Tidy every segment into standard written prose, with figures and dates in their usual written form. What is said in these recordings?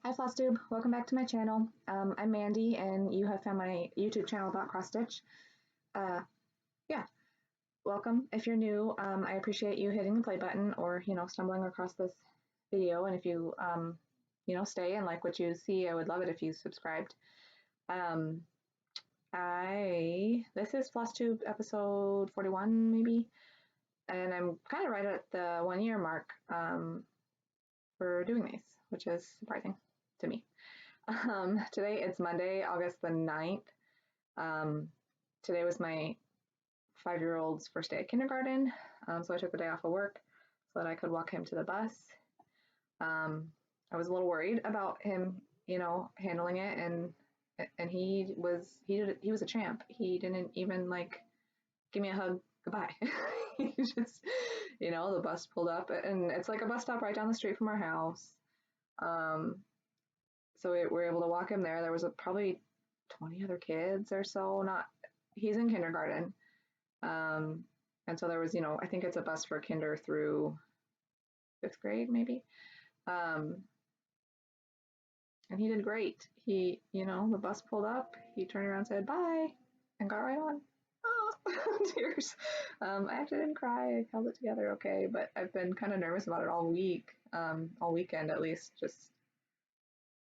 Hi Flosstube, welcome back to my channel. I'm Mandy and you have found my YouTube channel about cross stitch. Uh, yeah, welcome. If you're new, I appreciate you hitting the play button or, stumbling across this video. And if you, stay and like what you see, I would love it if you subscribed. This is Flosstube episode 41 maybe, and I'm kind of right at the 1 year mark for doing these, which is surprising to me. Today it's Monday, August the 9th. Today was my 5-year-old's first day at kindergarten, so I took the day off of work so that I could walk him to the bus. I was a little worried about him, handling it, and he was a champ. He didn't even give me a hug goodbye. He just, the bus pulled up, and it's like a bus stop right down the street from our house. So we were able to walk him there. There was probably 20 other kids or so. He's in kindergarten. And so there was, I think it's a bus for kinder through 5th grade maybe. And he did great. The bus pulled up, he turned around and said bye and got right on. Oh, tears. I actually didn't cry. I held it together okay, but I've been kind of nervous about it all weekend at least. Just,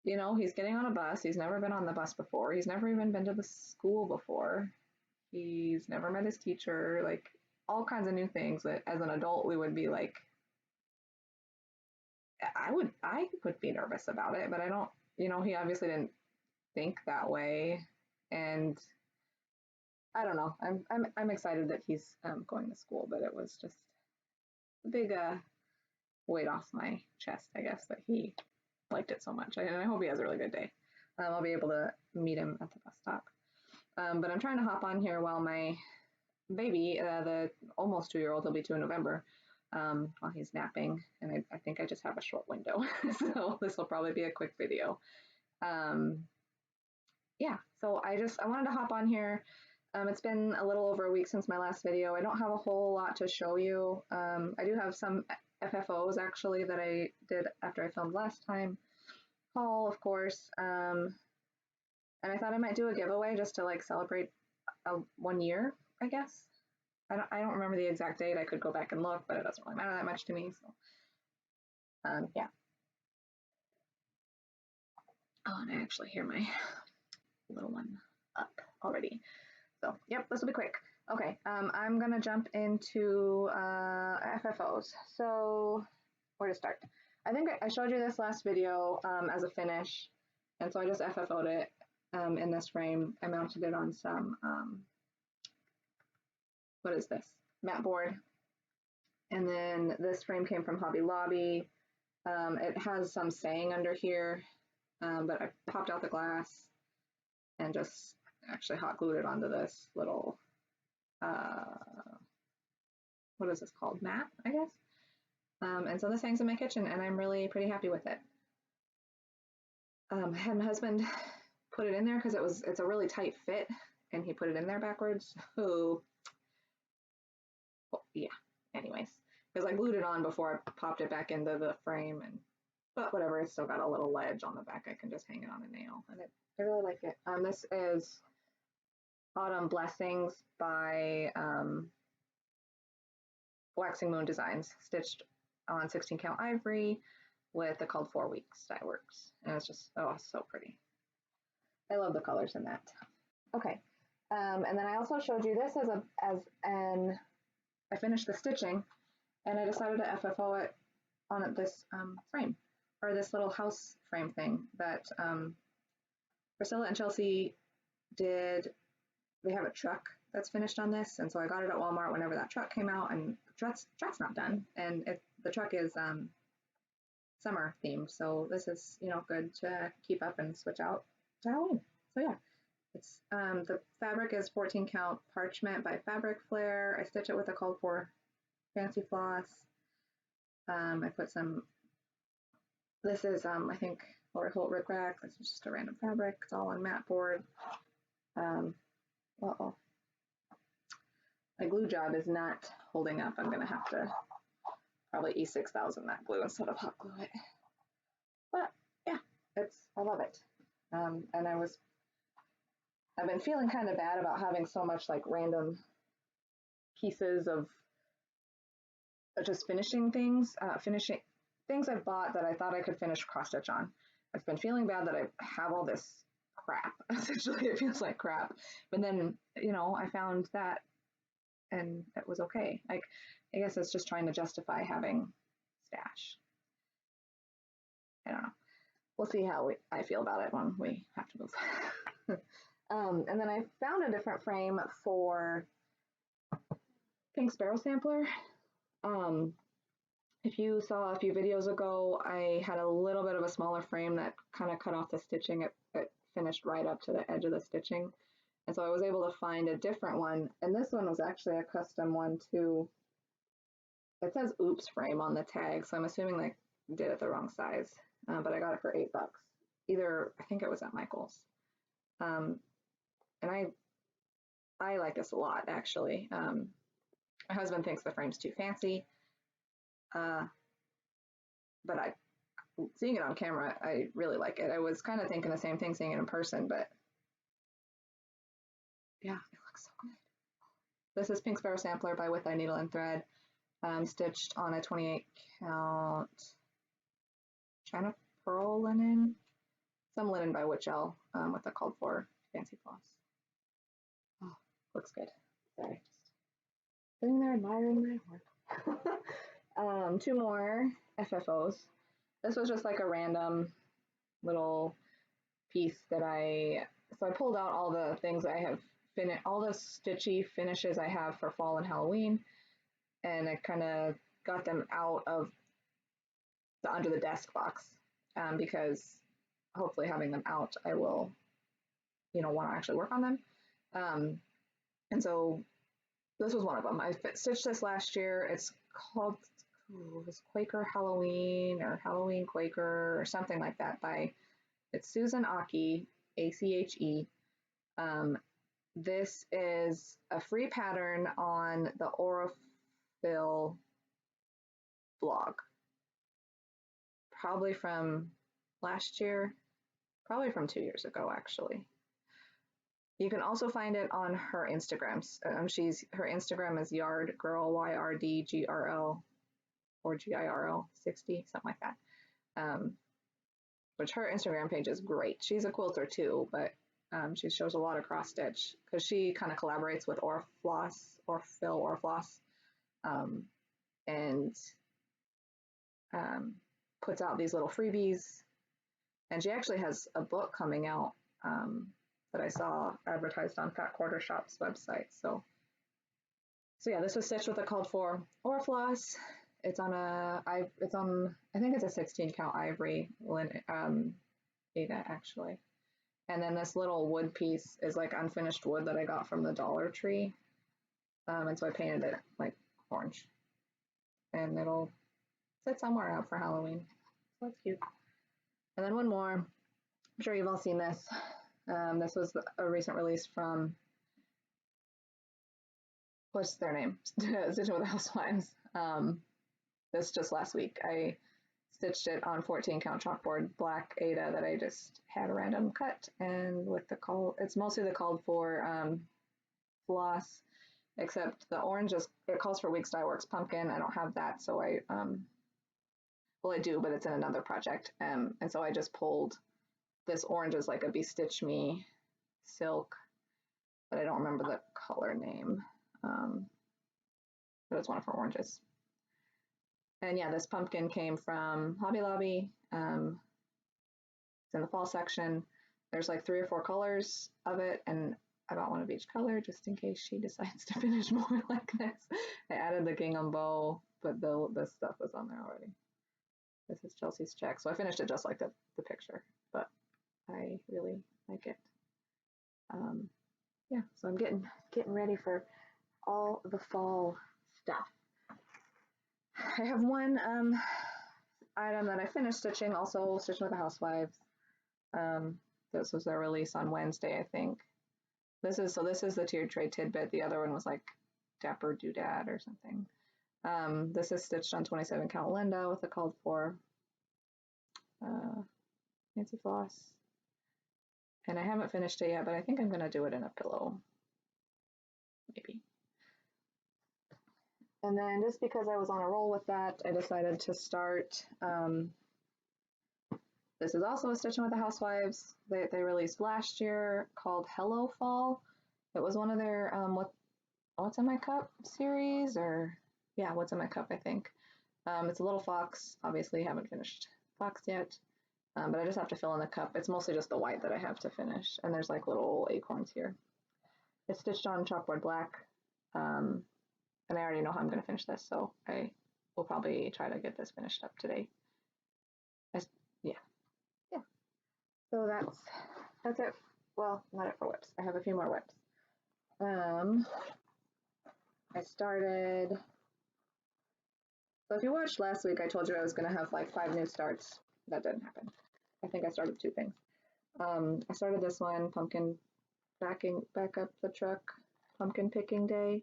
he's getting on a bus. He's never been on the bus before. He's never even been to the school before. He's never met his teacher, all kinds of new things that as an adult we would be like, I would be nervous about it, but I don't, he obviously didn't think that way. And I don't know. I'm excited that he's going to school, but it was just a big weight off my chest, I guess, that he liked it so much. And I hope he has a really good day. I'll be able to meet him at the bus stop. But I'm trying to hop on here while my baby, the almost 2-year-old, he'll be 2 in November, while he's napping. And I think I just have a short window. So this will probably be a quick video. Yeah, so I wanted to hop on here. It's been a little over a week since my last video. I don't have a whole lot to show you. I do have some FFOs actually that I did after I filmed last time. Haul, of course. And I thought I might do a giveaway just to celebrate 1 year, I guess. I don't remember the exact date. I could go back and look, but it doesn't really matter that much to me. So, yeah. Oh, and I actually hear my little one up already. So, yep, this will be quick. Okay, I'm gonna jump into FFOs. So, where to start? I think I showed you this last video as a finish, and so I just FFO'd it in this frame. I mounted it on some, what is this? Mat board. And then this frame came from Hobby Lobby. It has some saying under here, but I popped out the glass and just actually hot glued it onto this little, what is this called? Mat, I guess. And so this hangs in my kitchen and I'm really pretty happy with it. I had my husband put it in there because it's a really tight fit and he put it in there backwards. So, well, yeah, anyways, because I glued it on before I popped it back into the frame, but whatever, it's still got a little ledge on the back. I can just hang it on a nail, and I really like it. This is Autumn Blessings by Waxing Moon Designs, stitched on 16 count ivory with the called 4 week dye works, and it's just, oh, so pretty. I love the colors in that. Okay, and then I also showed you this I finished the stitching and I decided to FFO it on this frame, or this little house frame thing that Priscilla and Chelsea did. They have a truck that's finished on this, and so I got it at Walmart whenever that truck came out, and the truck's not done, and the truck is summer themed, so this is good to keep up and switch out to Halloween. So yeah, it's the fabric is 14 count parchment by Fabric Flair. I stitch it with a called for fancy floss. I put some, this is I think Lori Holt Rip Rack. This is just a random fabric. It's all on mat board. Uh-oh. My glue job is not holding up. I'm gonna have to probably E6000 that glue instead of hot glue it. But yeah, I love it. And I've been feeling kind of bad about having so much like random pieces of just finishing things I've bought that I thought I could finish cross stitch on. I've been feeling bad that I have all this crap. Essentially, it feels like crap. But then, I found that and it was okay. Like, I guess it's just trying to justify having stash. I don't know. We'll see how I feel about it when we have to move. And then I found a different frame for Pink Sparrow Sampler. If you saw a few videos ago, I had a little bit of a smaller frame that kind of cut off the stitching. It finished right up to the edge of the stitching. And so I was able to find a different one. And this one was actually a custom one too. It says oops frame on the tag, so I'm assuming they did it the wrong size. But I got it for $8. I think it was at Michael's. And I like this a lot, actually. My husband thinks the frame's too fancy. But seeing it on camera, I really like it. I was kind of thinking the same thing seeing it in person, but yeah, it looks so good. This is Pink Sparrow Sampler by With Thy Needle and Thread, stitched on a 28 count China Pearl linen, some linen by Witchell with the called for fancy floss. Oh, looks good. Sorry, just sitting there admiring my work. Two more FFOs. This was just like a random little piece that I pulled out all the things I have all the stitchy finishes I have for fall and Halloween, and I kind of got them out of the under the desk box because hopefully having them out, I will, want to actually work on them. And so this was one of them. I stitched this last year. It's called Quaker Halloween or Halloween Quaker or something like that it's Susan Aki, Ache. This is a free pattern on the Aurifil blog. Probably from last year, probably from 2 years ago, actually. You can also find it on her Instagrams. Her Instagram is yardgirl, YRDGRL, or GIRL 60, something like that. Which her Instagram page is great. She's a quilter too, but she shows a lot of cross stitch because she kind of collaborates with Orifil, and puts out these little freebies. And she actually has a book coming out that I saw advertised on Fat Quarter Shop's website. So yeah, this was stitched with a called for Floss. It's on I think it's a 16 count ivory Ada actually. And then this little wood piece is like unfinished wood that I got from the Dollar Tree. And so I painted it like orange. And it'll sit somewhere out for Halloween. So that's cute. And then one more. I'm sure you've all seen this. This was a recent release from, what's their name? Stitching with the Housewives. This just last week. I stitched it on 14 count chalkboard black Ada that I just had a random cut, and with it's mostly the called for floss, except the orange it calls for Weeks Dye Works pumpkin. I don't have that, so I do, but it's in another project, and so I just pulled this orange as like a Be Stitch Me silk, but I don't remember the color name, but it's one of her oranges. And yeah, this pumpkin came from Hobby Lobby. It's in the fall section. There's like 3 or 4 colors of it, and I bought one of each color just in case she decides to finish more like this. I added the gingham bow, but this stuff was on there already. This is Chelsea's check. So I finished it just like the picture, but I really like it. Yeah, so I'm getting ready for all the fall stuff. I have one item that I finished stitching, also Stitching with the Housewives. This was their release on Wednesday, I think. This is the tiered tray tidbit. The other one was like Dapper Doodad or something. This is stitched on 27 count Linda with a called for Fancy Floss. And I haven't finished it yet, but I think I'm going to do it in a pillow, maybe. And then just because I was on a roll with that, I decided to start, this is also a Stitching with the Housewives that they released last year called Hello Fall. It was one of their What's in My Cup series, or yeah, What's in My Cup, I think. It's a little fox. Obviously, haven't finished fox yet, but I just have to fill in the cup. It's mostly just the white that I have to finish, and there's like little acorns here. It's stitched on chalkboard black, and I already know how I'm going to finish this, so I will probably try to get this finished up today. Yeah. So that's it. Well, not it for whips. I have a few more whips. I started. So if you watched last week, I told you I was going to have like 5 new starts. That didn't happen. I think I started 2 things. I started this one, pumpkin back up the truck, pumpkin picking day.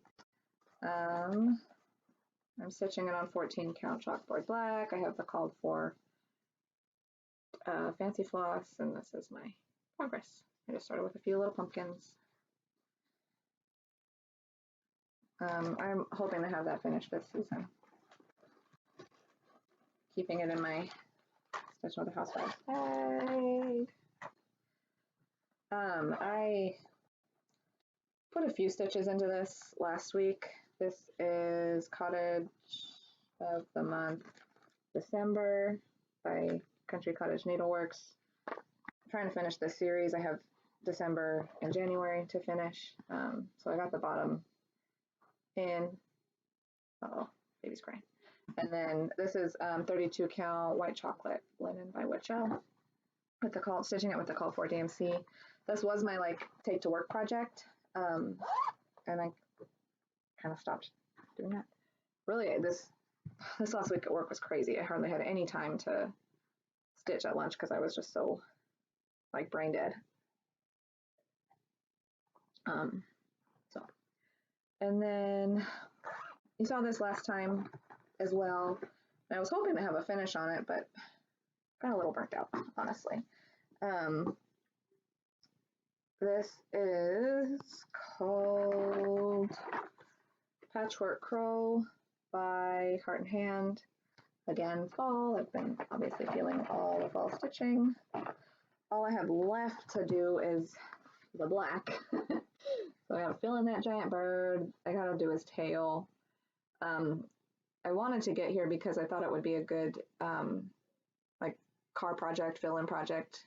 I'm stitching it on 14 count chalkboard black. I have the called for fancy floss, and this is my progress. I just started with a few little pumpkins. I'm hoping to have that finished this season. Keeping it in my Stitching with the Housewives bag. I put a few stitches into this last week. This is Cottage of the Month December by Country Cottage Needleworks. I'm trying to finish this series. I have December and January to finish. So I got the bottom in. Uh-oh, baby's crying. And then this is 32 count white chocolate linen by Witchell with the stitching it with the call for DMC. This was my like take to work project, and I kind of stopped doing that. Really, this last week at work was crazy. I hardly had any time to stitch at lunch because I was just so like brain dead. So, and then you saw this last time as well. And I was hoping to have a finish on it, but got a little burnt out, honestly. This is called Patchwork Crow by Heart and Hand. Again, fall. I've been obviously feeling all the fall stitching. All I have left to do is the black. So I gotta fill in that giant bird. I gotta do his tail. I wanted to get here because I thought it would be a good like car project, fill-in project,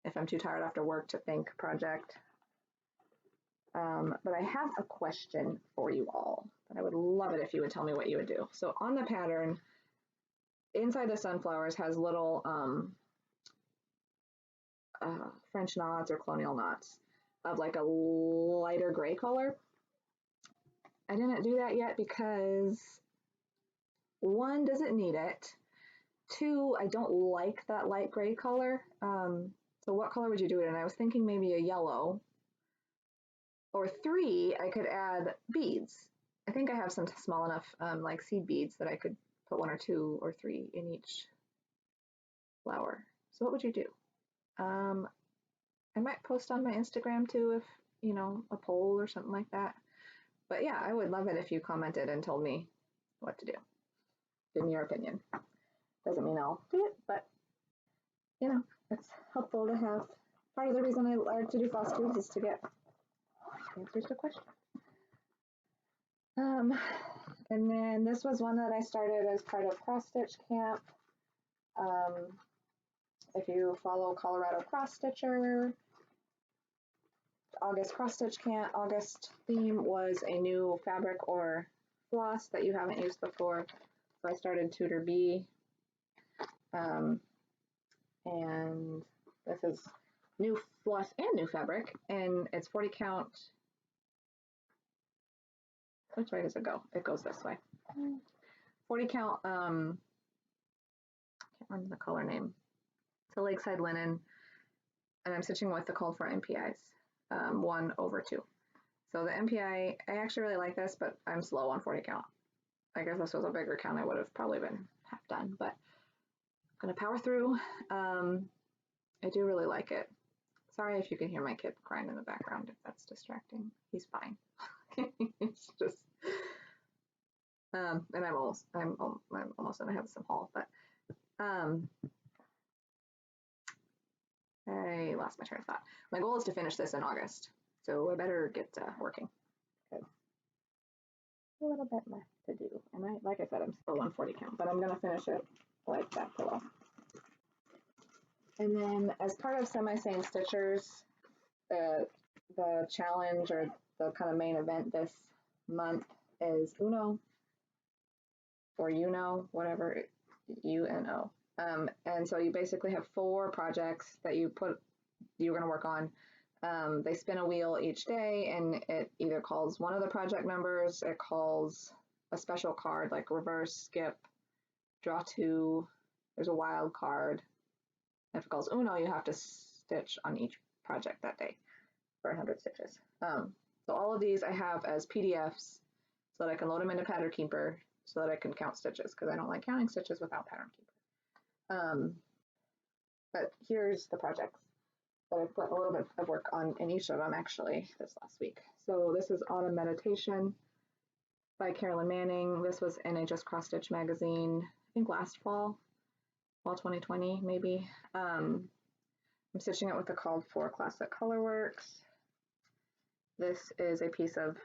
if I'm too tired after work to think project. But I have a question for you all, and I would love it if you would tell me what you would do. So on the pattern, inside the sunflowers has little French knots or colonial knots of like a lighter gray color. I didn't do that yet because 1, doesn't need it. 2, I don't like that light gray color. So what color would you do it in? I was thinking maybe a yellow. Or 3, I could add beads. I think I have some small enough like seed beads that I could put 1 or 2 or 3 in each flower. So what would you do? I might post on my Instagram too if, you know, a poll or something like that. But yeah, I would love it if you commented and told me what to do. Give me your opinion. Doesn't mean I'll do it, but you know, it's helpful to have. Part of the reason I like to do Flosstube is to get answers to questions. And then this was one that I started as part of cross stitch camp. If you follow Colorado Cross Stitcher, August cross stitch camp, August theme was a new fabric or floss that you haven't used before. So I started Tutor B. And this is new floss and new fabric, and it's 40 count. Which way does it go? It goes this way. 40 count, can't remember the color name. It's a Lakeside linen, and I'm stitching with the called for MPIs, 1/2. So the MPI, I actually really like this, but I'm slow on 40 count. I guess this was a bigger count, I would have probably been half done, but I'm gonna power through. I do really like it. Sorry if you can hear my kid crying in the background, if that's distracting. He's fine. It's just, and I'm almost gonna have some haul, but I lost my train of thought. My goal is to finish this in August, so I better get working. A little bit left to do, and like I said, I'm still 140 count, but I'm gonna finish it like that pillow. And then, as part of semi-sane stitchers, the challenge or the kind of main event this month is Uno, or whatever, UNO. And so you basically have 4 projects that you're going to work on. They spin a wheel each day, and it either calls one of the project numbers, it calls a special card like reverse, skip, draw 2, there's a wild card. If it calls Uno, you have to stitch on each project that day for 100 stitches. So all of these I have as PDFs so that I can load them into Pattern Keeper so that I can count stitches, because I don't like counting stitches without Pattern Keeper. But here's the projects that I've put a little bit of work on in each of them actually this last week. So this is Autumn Meditation by Carolyn Manning. This was in a Just Cross Stitch magazine, I think last fall 2020 maybe. I'm stitching it with the Called For Classic Colorworks. This is a piece of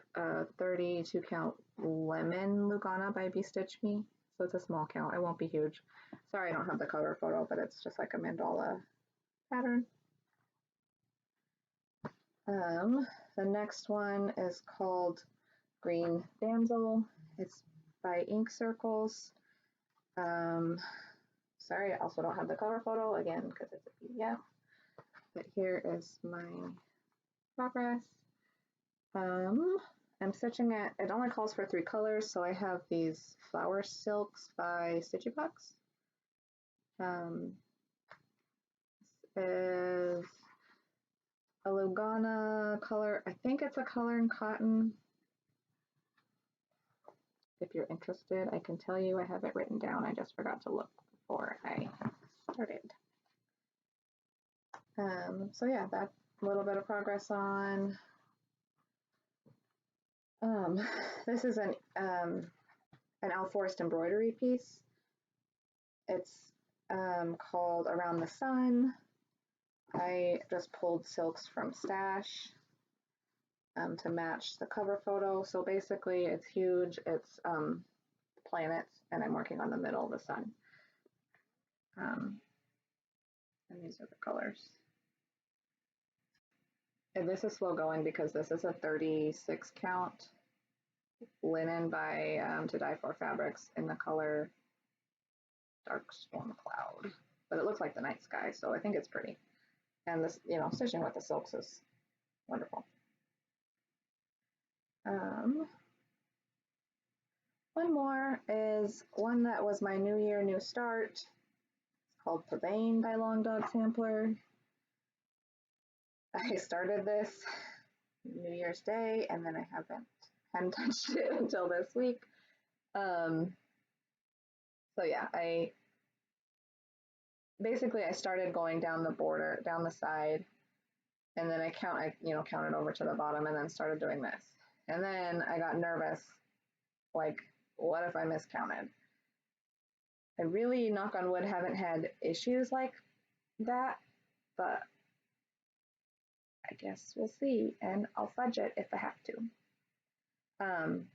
32 count Lemon Lugana by Be Stitch Me. So it's a small count, it won't be huge. Sorry I don't have the cover photo, but it's just like a mandala pattern. The next one is called Green Damsel. It's by Ink Circles. Sorry, I also don't have the cover photo again because it's a PDF. But here is my progress. I'm stitching it only calls for 3 colors, so I have these Flower Silks by Stitchy Pucks. This is a Lugana color, I think it's a color in cotton. If you're interested, I can tell you I have it written down. I just forgot to look before I started. So yeah, that's a little bit of progress on. This is an Al Forest embroidery piece. It's called Around the Sun. I just pulled silks from Stash to match the cover photo. So basically it's huge, it's planets, and I'm working on the middle of the sun. And these are the colors. And this is slow going because this is a 36 count linen by To Die For Fabrics in the color Dark Storm Cloud. But it looks like the night sky, so I think it's pretty. And this, stitching with the silks is wonderful. One more is one that was my New Year, New Start. It's called Pavane by Long Dog Sampler. I started this New Year's Day, and then I hadn't touched it until this week. So yeah, I started going down the border, down the side, and then I counted over to the bottom, and then started doing this. And then I got nervous, like, what if I miscounted? I really, knock on wood, haven't had issues like that, but I guess we'll see, and I'll fudge it if I have to. I'm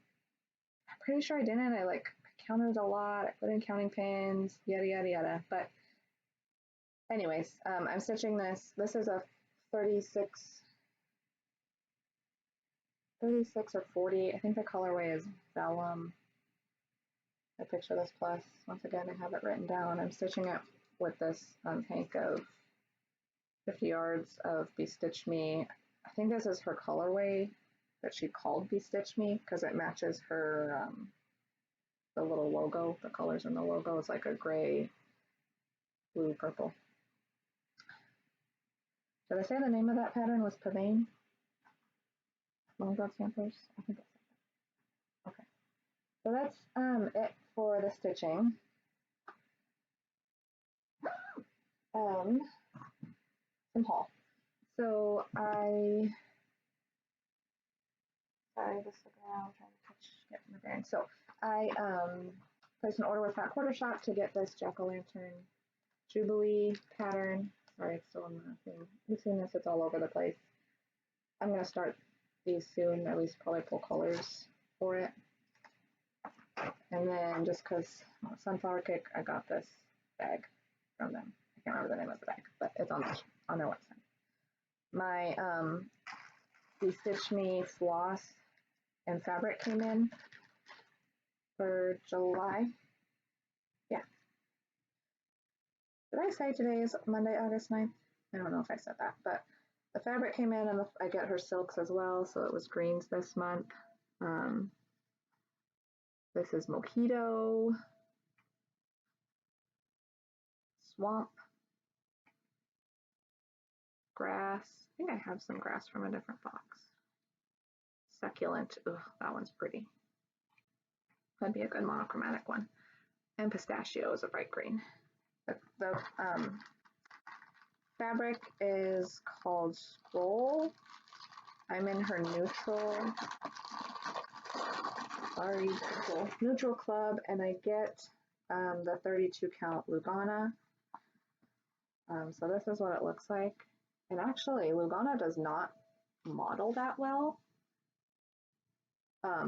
pretty sure I didn't. I counted a lot. I put in counting pins, yada yada yada. But anyways, I'm stitching this. This is a 36 or 40. I think the colorway is vellum. I picture this plus. Once again, I have it written down. I'm stitching it with this hank of 50 yards of Be Stitch Me. I think this is her colorway that she called Be Stitch Me because it matches her the little logo. The colors in the logo is like a gray, blue, purple. Did I say the name of that pattern was Pavane? Long Dog Samplers? I think that's it. Okay. So that's it for the stitching. some haul. So sorry, just looking around trying to get my bearings. So I placed an order with Fat Quarter Shop to get this jack-o'-lantern Jubilee pattern. Sorry, it's still in the thing. You've seen this, it's all over the place. I'm going to start these soon, at least probably pull colors for it. And then just because Sunflower Cake, I got this bag from them. I can't remember the name of the bag, but it's on their website. My Stitch Me floss and fabric came in for July. Yeah. Did I say today is Monday, August 9th? I don't know if I said that, but the fabric came in and I get her silks as well, so it was greens this month. This is Mojito, Swamp, Grass. I think I have some grass from a different box. Succulent. Ugh, that one's pretty. That'd be a good monochromatic one. And Pistachio is a bright green. The fabric is called Scroll. I'm in her neutral club, and I get the 32 count Lugana. So this is what it looks like. And actually, Lugana does not model that well.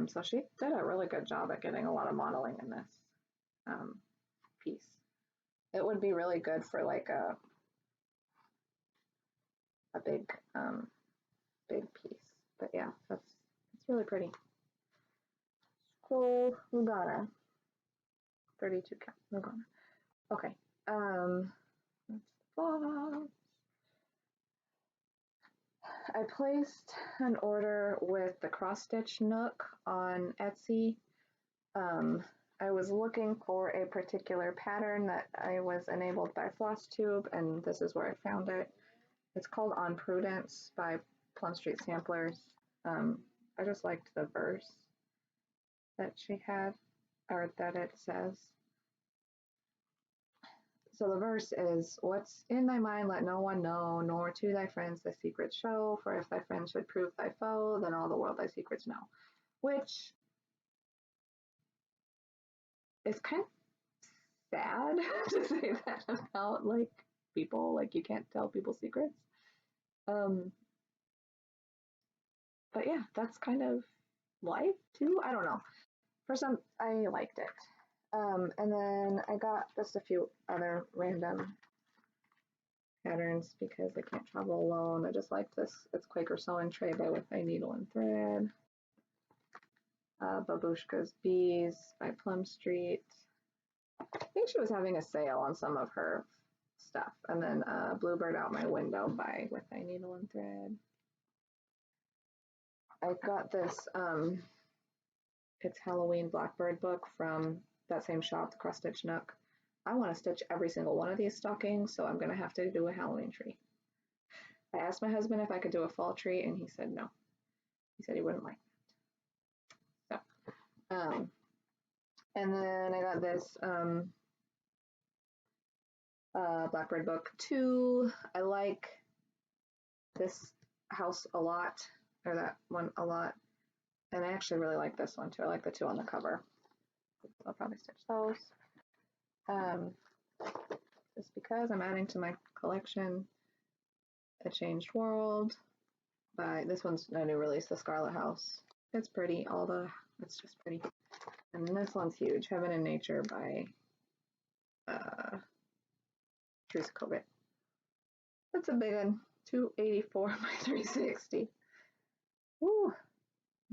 So she did a really good job at getting a lot of modeling in this piece. It would be really good for like a big piece. But yeah, it's really pretty. Scroll Lugana. 32 count Lugana. Okay. That's Floss. I placed an order with the cross stitch nook on Etsy. I was looking for a particular pattern that I was enabled by Flosstube, and this is where I found it. It's called On Prudence by Plum Street Samplers. I just liked the verse that she had, or that it says. So the verse is, "What's in thy mind let no one know, nor to thy friends the secret show, for if thy friend should prove thy foe, then all the world thy secrets know." Which is kind of sad to say that about like people, like you can't tell people secrets. But yeah, that's kind of life too. I don't know. For some, I liked it. And then I got just a few other random patterns because I can't travel alone. I just liked this. It's Quaker Sewing Tray by With Thy Needle and Thread. Babushka's Bees by Plum Street. I think she was having a sale on some of her stuff. And then Bluebird Out My Window by With Thy Needle and Thread. I got this, it's Halloween Blackbird book from that same shop, the Cross Stitch Nook. I want to stitch every single one of these stockings, so I'm going to have to do a Halloween tree. I asked my husband if I could do a fall tree, and he said no. He said he wouldn't like that. So, and then I got this Blackbird book 2. I like this house a lot, or that one a lot. And I actually really like this one too. I like the 2 on the cover. I'll probably stitch those. Just because I'm adding to my collection A Changed World by, this one's no new release, The Scarlet House. It's pretty, it's just pretty. And this one's huge, Heaven and Nature by Teresa Kovic. That's a big one, 284 by 360. Woo!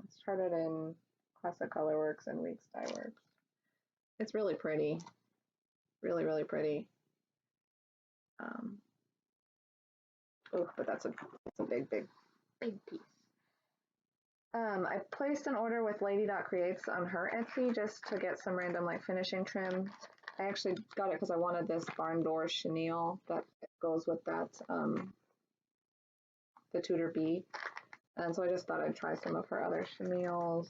It started in Classic Colorworks and Weeks Dye Works. It's really pretty, really, really pretty. But that's a big, big, big piece. I placed an order with Lady Dot Creates on her Etsy just to get some random like finishing trim. I actually got it because I wanted this barn door chenille that goes with that, the Tudor Bee. And so I just thought I'd try some of her other chenilles.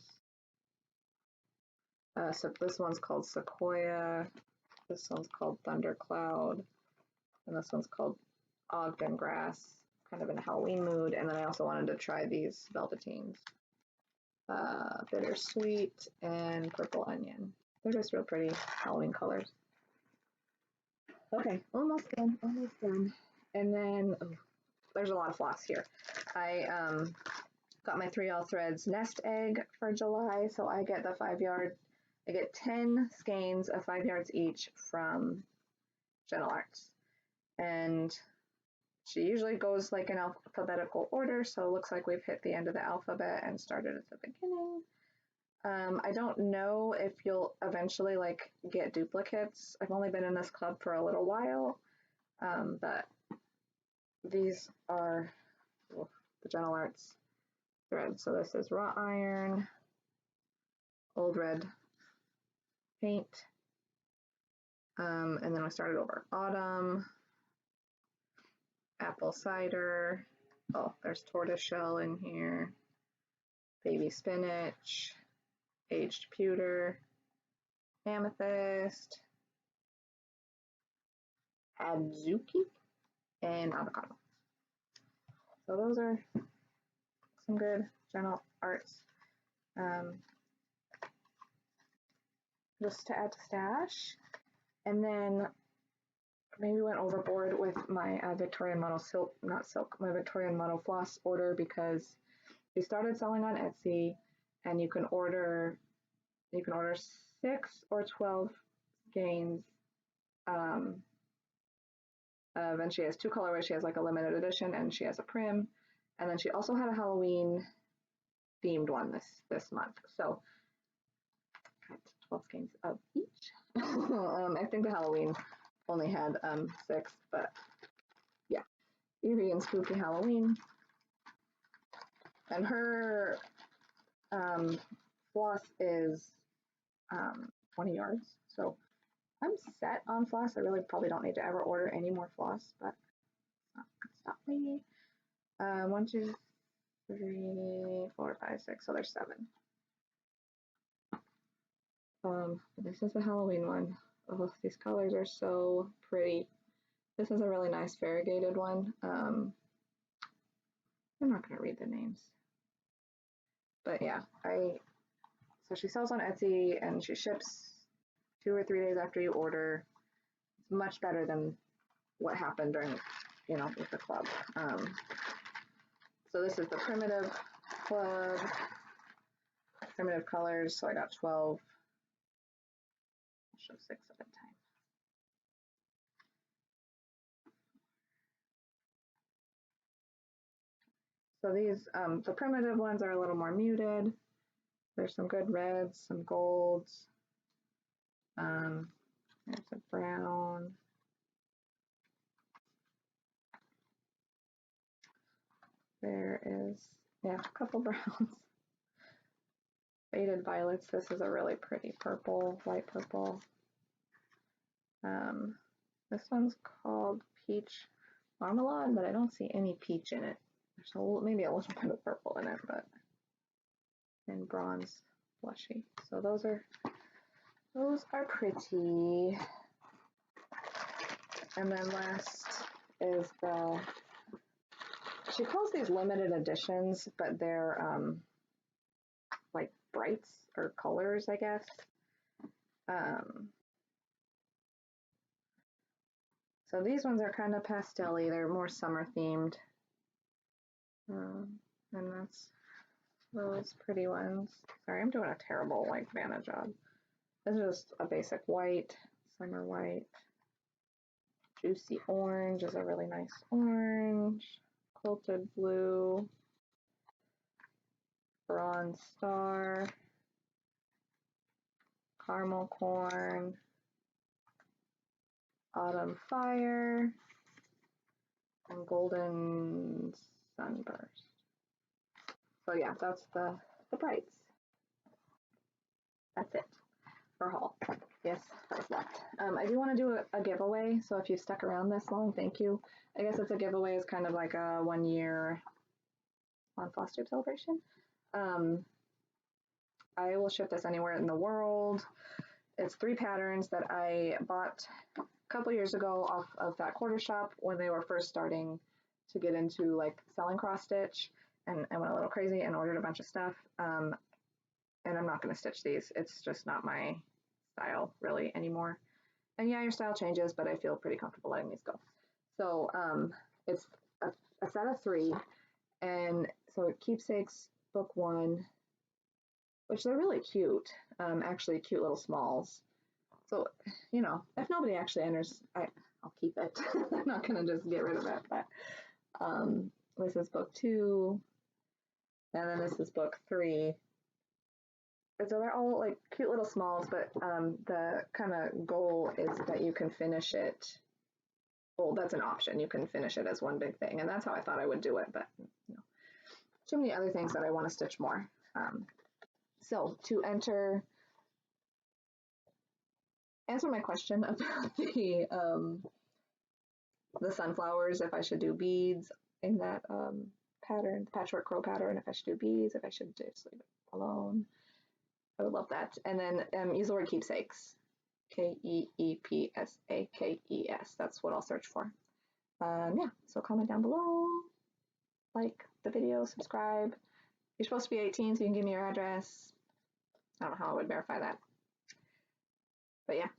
So this one's called Sequoia. This one's called Thundercloud. And this one's called Ogden grass, kind of in a Halloween mood. And then I also wanted to try these velveteens. Bittersweet and purple onion. They're just real pretty Halloween colors. Okay, almost done, almost done. And then, oh, there's a lot of floss here. I got my 3 all threads nest egg for July, so I get the 5 yard, I get 10 skeins of 5 yards each from Gentle Arts. And she usually goes like in alphabetical order, so it looks like we've hit the end of the alphabet and started at the beginning. I don't know if you'll eventually like get duplicates. I've only been in this club for a little while, but these are the Gentle Arts threads. So this is wrought iron, old red paint, and then I started over autumn, apple cider. Oh, there's tortoiseshell in here, baby spinach, aged pewter, amethyst, adzuki, and avocado. So those are some good Gentle Arts. Just to add to stash. And then maybe went overboard with my Victorian Model silk, not silk, my Victorian Model floss order because we started selling on Etsy, and you can order 6 or 12 skeins. And she has 2 colorways. She has like a limited edition and she has a prim. And then she also had a Halloween themed one this month. So 12 skeins of each. I think the Halloween only had 6, but yeah, eerie and spooky Halloween. And her floss is 20 yards, so I'm set on floss. I really probably don't need to ever order any more floss, but it's not gonna stop me. 1, 2, 3, 4, 5, 6. So there's 7. This is the Halloween one. Oh, these colors are so pretty. This is a really nice variegated one. I'm not gonna read the names, but yeah, so she sells on Etsy and she ships 2 or 3 days after you order. It's much better than what happened during, with the club. So this is the primitive club, primitive colors. So I got 12. I'll show 6 at a time. So these, the primitive ones are a little more muted. There's some good reds, some golds. There's a brown. There is, yeah, a couple browns. Faded violets. This is a really pretty purple, light purple. This one's called Peach Marmalade, but I don't see any peach in it. There's maybe a little bit of purple in it, but in bronze blushy. So those are pretty. And then last is she calls these limited editions, but they're like brights or colors, I guess. So these ones are kind of pastel-y. They're more summer themed. And that's those pretty ones. Sorry, I'm doing a terrible white vanna job. This is just a basic white, summer white. Juicy orange is a really nice orange. Quilted blue. Bronze star. Caramel corn. Autumn fire. And golden sunburst. So yeah, that's the brights. That's it for haul. Yes, that was left. I do want to do a giveaway, so if you've stuck around this long, thank you. I guess it's a giveaway is kind of like a 1 year on Flosstube celebration. I will ship this anywhere in the world. It's 3 patterns that I bought couple years ago off of that quarter shop when they were first starting to get into like selling cross stitch, and I went a little crazy and ordered a bunch of stuff. And I'm not going to stitch these. It's just not my style really anymore. And yeah, your style changes, but I feel pretty comfortable letting these go. So it's a set of 3, and so Keepsakes book 1, which they're really cute, actually cute little smalls. So, you know, if nobody actually enters, I'll keep it. I'm not going to just get rid of it. But this is book 2, and then this is book 3. So they're all like cute little smalls, but the kind of goal is that you can finish it. Well, that's an option. You can finish it as one big thing, and that's how I thought I would do it. But you know, too many other things that I want to stitch more. So to answer my question about the sunflowers, if I should do beads in that pattern, the patchwork crow pattern, if I should do beads, if I should just leave it alone, I would love that. And then use the word keepsakes, Keepsakes. That's what I'll search for. Yeah, so comment down below, like the video, subscribe. You're supposed to be 18, so you can give me your address. I don't know how I would verify that. But yeah,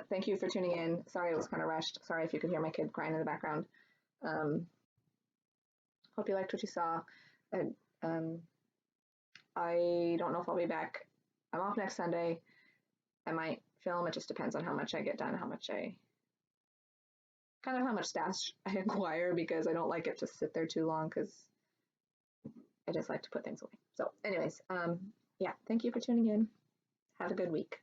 thank you for tuning in. Sorry it was kind of rushed. Sorry if you could hear my kid crying in the background. Hope you liked what you saw. And, I don't know if I'll be back. I'm off next Sunday. I might film. It just depends on how much I get done, how much stash I acquire, because I don't like it to sit there too long, because I just like to put things away. So anyways, yeah, thank you for tuning in. Have a good week.